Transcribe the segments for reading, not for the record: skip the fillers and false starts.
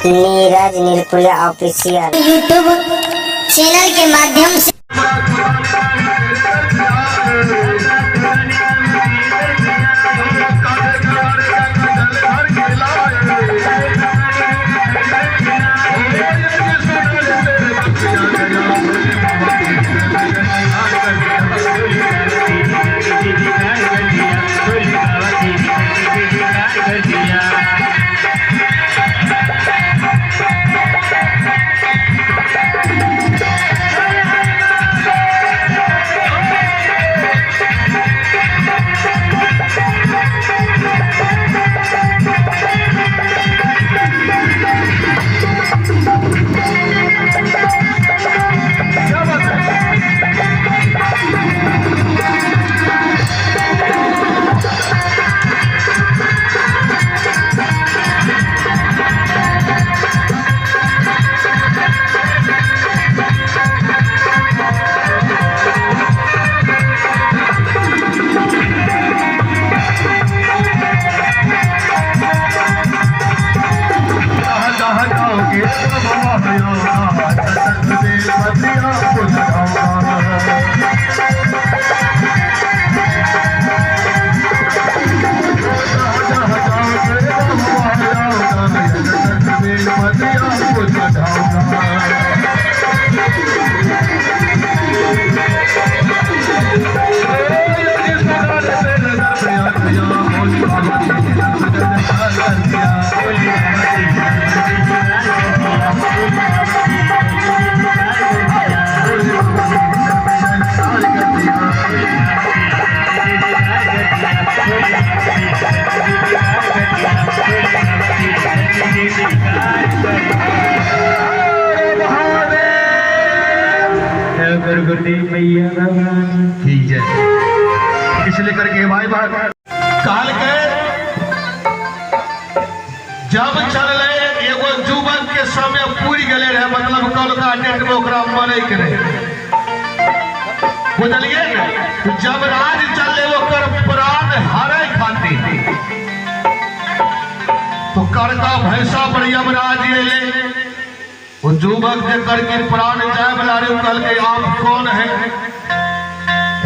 Neeraj नीलपुरिया official YouTube channel के माध्यम से ठीक है इसलिए करके भाई काल के जब चल एगो युवक के समय पूरी गले रहे मतलब कल का डेट में ओकरा मरे के रहे बुझलिए जब राज चले ओकर प्राण हरे खातिर तो करका भैंसा पर यमराज ले वो युवक जे करके प्राण जाए वाला रे कल के आप कौन है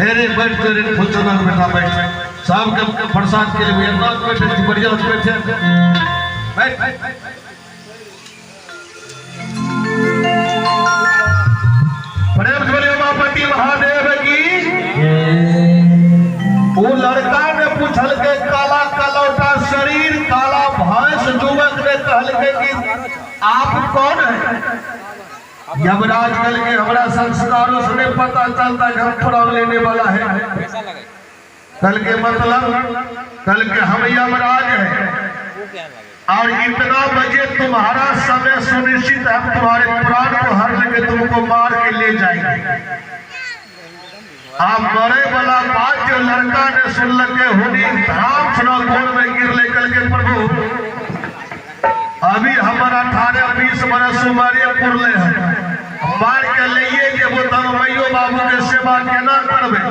अरे बैठ तेरे फुलचना बेटा बैठ शाम के प्रसाद के लिए नाथ बैठे बढ़िया बैठे बैठ प्रेम बोले उमापति महादेव की वो लड़का ने पूछल के काला कलौटा शरीर काला भैंस युवक ने कहल के कि आप कौन है यमराज कल के हमारा संस्कारों से पता चलता है हम प्राण लेने वाला है कल के मतलब कल के हम यमराज है और इतना बजे तुम्हारा समय सुनिश्चित है हम तुम्हारे प्राण को हर लेके तुमको मार के ले जाएंगे आप मरे वाला बात जो लड़का ने सुन लगे होनी धाम सुना घोड़ में गिर ले कल के प्रभु अभी हमारा 18-20 बरस उम्र पुरले है मार के लिए कि वो तनमैयो बाबू के सेवा केना करबे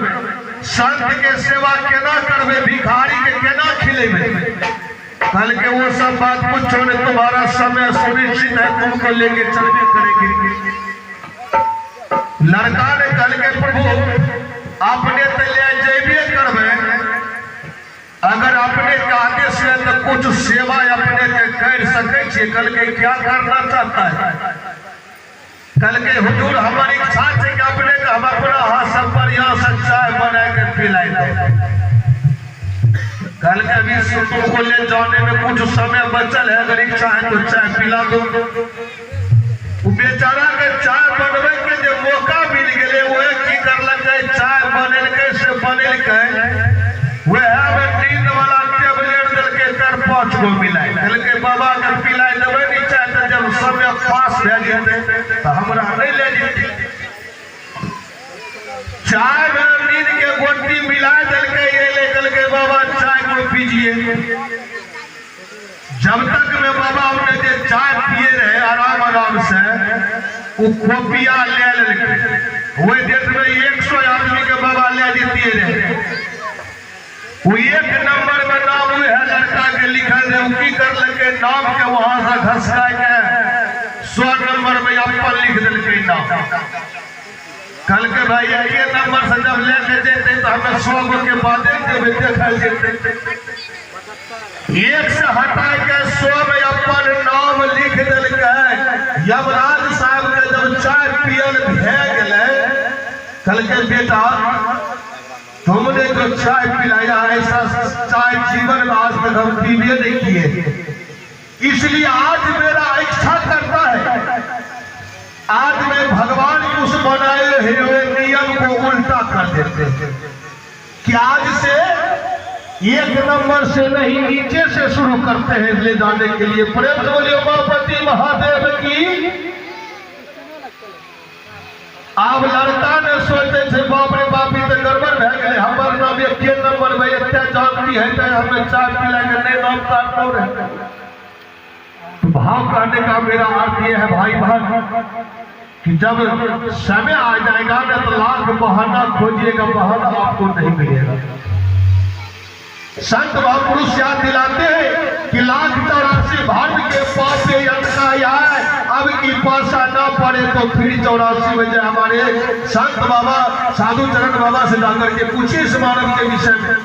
संत के सेवा केना करबे भिखारी के केना खिलेबे कल के वो सब बात पूछो ने तुम्हारा समय सुनिश्चित है तुमको लेके चलने करेगी लड़का ने कल के प्रभु अपने तो ले जेबे करबे अगर अपने के आदेश है तो कुछ सेवा अपने के कर सके छे कल के क्या करना चाहता है कल के हुजूर हमारी इच्छा है कि अपने का हम अपना हाथ सब पर यहाँ सच्चाई बना के पिलाई दो कल के भी तुमको ले जाने में कुछ समय बचल है अगर इच्छा है तो चाय पिला दो वो बेचारा के चाय बनवे के जो मौका मिल गए वो की करलके चाय बनेलके से बनेलके वह नींद वाला टेबलेट दिलके 4-5 गो मिलाई दिलके बाबा के पिलाई देवे नहीं चाहे तो जब समय पास भे जेते तो हमरा नहीं ले जेते चाय में नींद के गोटी मिला दिलके ये लेकर के बाबा चाय को पीजिए जब तक में बाबा उन्हें जो चाय पिए रहे आराम से वो खोपिया ले लेके वही देश में 100 आदमी के बाबा ले देती रहे वो एक नंबर में नाम हुए है लड़का के लिखल है की कर लगे नाम के वहां से घसका के नाम। कल के भाई ये नंबर से जब लेके जेते तो हमें 100 गो के बादे देवे देखल जेते। एक से हटा के 100 में अपन नाम लिख देलकै। यमराज साहब के जब चाय पियल भे गेलै, कल के बेटा तुमने जो चाय पिलाया ऐसा चाय जीवन में आज तक हम पीने नहीं किए, इसलिए आज मेरा इच्छा करता है आज मैं भगवान के उस बनाए हुए नियम को उल्टा कर देते हैं कि आज से 1 नंबर से नहीं नीचे से शुरू करते हैं ले जाने के लिए। प्रेम से बोलिए उमापति महादेव की। अब लड़का ने सोचे थे बाप रे बाप तो गड़बड़ भे गए, हमार नाम 1 नंबर में इतना जानती है तो हमें चाय पिलाएंगे नहीं नाम काटना रहे। तो भाव कहने का मेरा अर्थ ये है भाई बहन कि जब समय आ जाएगा ना तो लाख बहाना खोजिएगा, बहाना आपको नहीं मिलेगा। संत महापुरुष याद दिलाते हैं कि 1,84 भाग्य के पाप पे अंधका आए, अब की पासा न पड़े तो फिर 84 में जाए। हमारे संत बाबा साधु चरण बाबा से जाकर के पूछिए इस मानव के विषय में,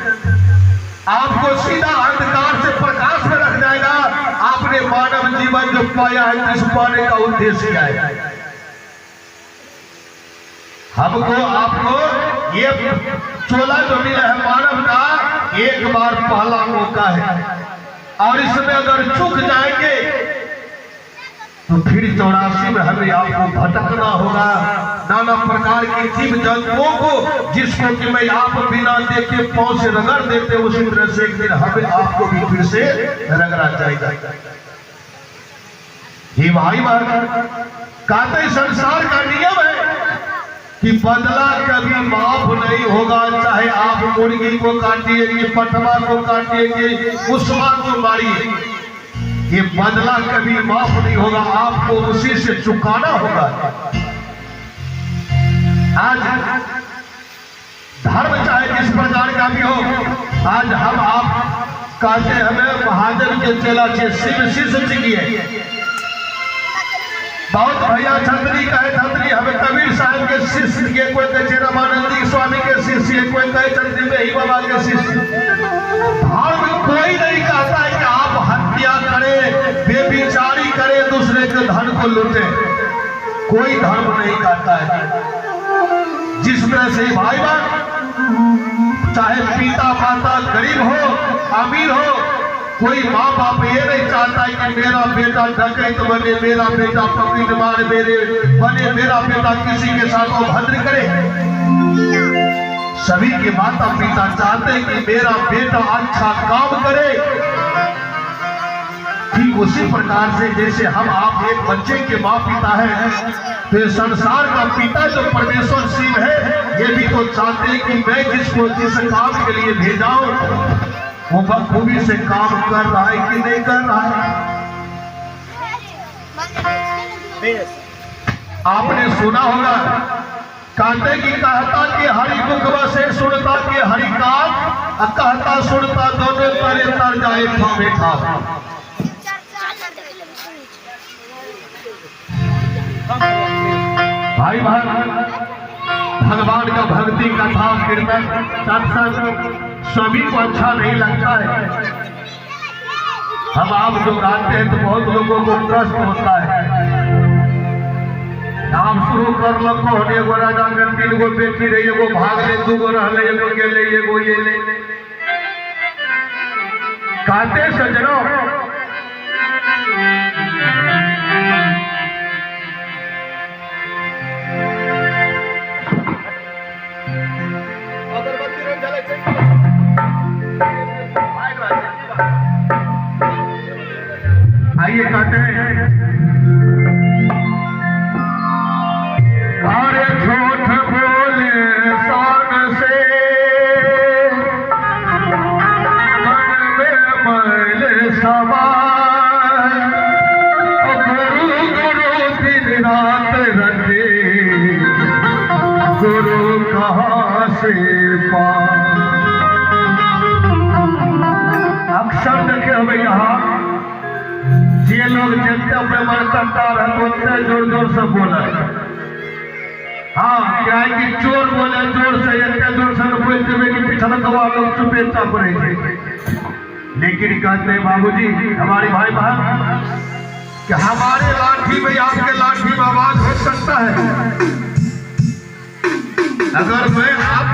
आपको सीधा अंधकार से प्रकाश में रख जाएगा। आपने मानव जीवन जो पाया है इस पाने का उद्देश्य क्या है? हमको आपको ये चोला जो मिला है मानव का एक बार पहला मौका है, और इसमें अगर चूक जाएंगे तो फिर 84 में हमें आपको भटकना होगा। नाना प्रकार के जीव जंतुओं को जिसको कि मैं आप बिना देखे पांव से रगड़ देते उसी तरह से एक दिन हमें आपको भी फिर से रगड़ा जाएगा। ये भाई कहते संसार का नियम है कि बदला कभी माफ नहीं होगा। चाहे आप मुर्गी को काटिए कि पटवा को काटिए कि उस्मान को मारिए, ये बदला कभी माफ नहीं होगा, आपको उसी से चुकाना होगा। आज धर्म चाहे जिस प्रकार का भी हो, आज हम आप कहते हमें महाजन के चेला से शिव शिष्य चिकिए। बहुत भैया छतरी कहे छतरी, हमें कबीर साहब के शिष्य के, कोई कहे रामानंदी स्वामी के शिष्य, कोई कहे चंद्री में ही बाबा के शिष्य। धर्म कोई नहीं कहता है कि आप हत्या करें, बेविचारी करें, दूसरे के धन को लूटे, कोई धर्म नहीं कहता है। जिस तरह से भाई बहन चाहे पिता माता गरीब हो अमीर हो, कोई माँ बाप ये नहीं चाहता है कि मेरा बेटा डकैत बने, मेरा बेटा पकड़ मार बने, मेरा बेटा किसी के साथ अभद्र करे। सभी के माता पिता चाहते हैं कि मेरा बेटा अच्छा काम करे। ठीक उसी प्रकार से जैसे हम आप एक बच्चे के माँ पिता हैं, तो संसार का पिता जो परमेश्वर शिव है, ये भी तो चाहते हैं कि मैं जिसको जिस काम के लिए भेजाऊं वो बखूबी से काम कर रहा है कि नहीं कर रहा है। आपने सुना होगा कहते कि कहता कि हरि मुखवा से सुनता कि हरि काम, कहता सुनता दोनों तारे तर जाए थामे था। भाई भाई भगवान का भक्ति कथा कीर्तन सत्संग सभी को अच्छा नहीं लगता है। हम आप जो गाते हैं तो बहुत लोगों को कष्ट होता है। नाम शुरू कर लगो होने एगो राजा के 3 गो बेटी रही, एगो भाग ले, 2 गो रहले, एगो गेले, एगो ये ले। कहते सजनो आइए कहते हैं अरे झूठ बोले शान से मन में मैल सवार, गुरु गुरु दिन रात रखे, गुरु कहाँ से पार। अक्सर देखे हमें यहाँ ये लोग जितने अपने मन करता है उतने जोर जोर से बोला, हाँ क्या है कि चोर बोले जोर से इतने जोर से बोलते हुए कि पिछला दवा लोग चुपेचा पड़े थे। लेकिन कहते हैं बाबूजी हमारे भाई बहन कि हमारे लाठी में आपके लाठी में आवाज हो सकता है। अगर मैं आप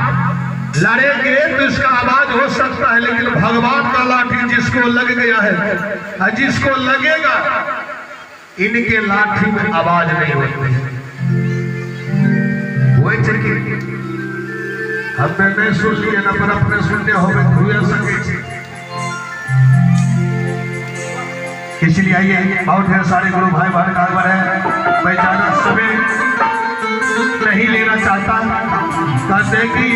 लड़ेंगे तो इसका आवाज हो सकता है, लेकिन भगवान का लाठी जिसको लग गया है और जिसको लगेगा इनके लाठी में आवाज नहीं होती है। हमने नहीं सुन लिए ना पर अपने सुनने हुए सके। इसलिए आइए बहुत ढेर सारे गुरु भाई बहन कारगर है, मैं ज्यादा समय नहीं लेना चाहता। कहते हैं कि